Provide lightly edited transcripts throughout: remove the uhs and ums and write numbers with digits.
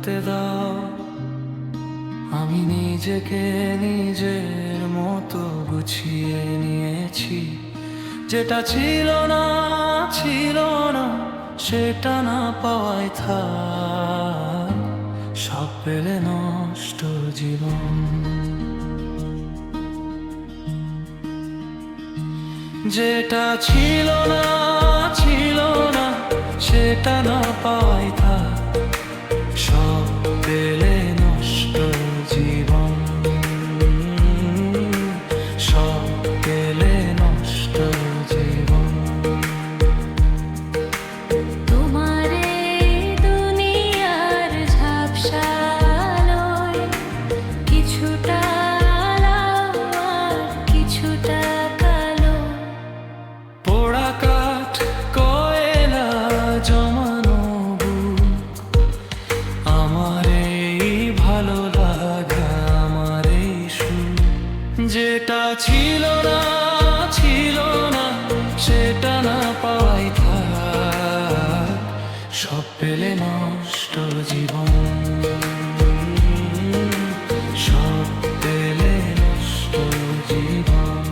থাকতে দাও। আমি নিজেকে নিজের মতো গুছিয়ে নিয়েছি। যেটা ছিল না সেটা না পাওয়াই থাক, সব পেলে নষ্ট জীবন। যেটা ছিল না সেটা না পাওয়াই থাক, সব পেলে নষ্ট জীবন। সব পেলে নষ্ট জীবন। তোমার এই দুনিয়ার ঝাপসালয় কিছুটা আলো আর কিছুটা কালো। পোড়া কাঠ কয়লা জমানো বুক, আমার এই ভালো লাগা, আমার এই সুখ। যেটা ছিল না সেটা না পাওয়াই থাক, সব পেলে নষ্ট জীবন। সব পেলে নষ্ট জীবন।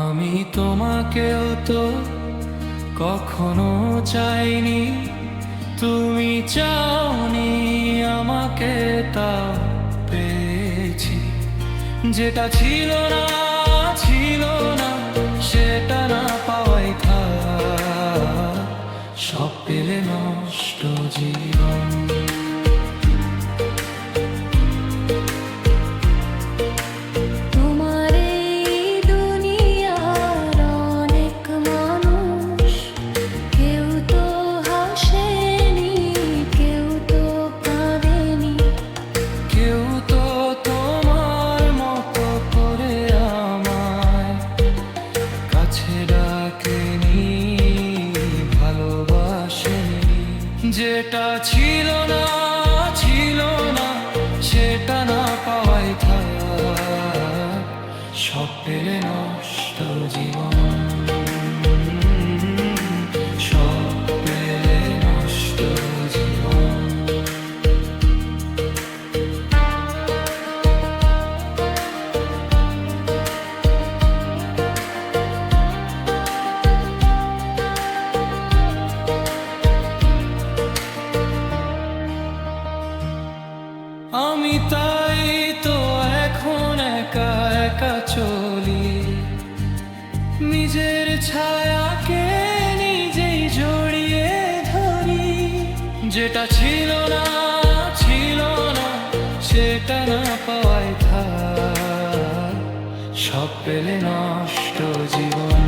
আমি তোমাকেও তো কখনো চাইনি, তুমি চাওনি আমাকে, তাও পেয়েছি। যেটা ছিল না সেটা না পাওয়াই থাক, সব পেলে নষ্ট জীবন। তোমার এই দুনিয়ার অনেক মানুষ, কেউ তো হাসেনি, কেউ তো কাঁদেনি, কেউ তো তোমার মতো করে আমায় কাছে ডাকেনি, ভালোবাসেনি। যেটা ছিল না সেটা না পাওয়াই থাক, সব পেলে নষ্ট জীবন। সব পেলে নষ্ট জীবন। আমি তাই তো এখন একা একা চলি, নিজের ছায়াকে নিজেই জড়িয়ে ধরি। যেটা ছিল না সেটা না পাওয়াই থাক, সব পেলে নষ্ট জীবন।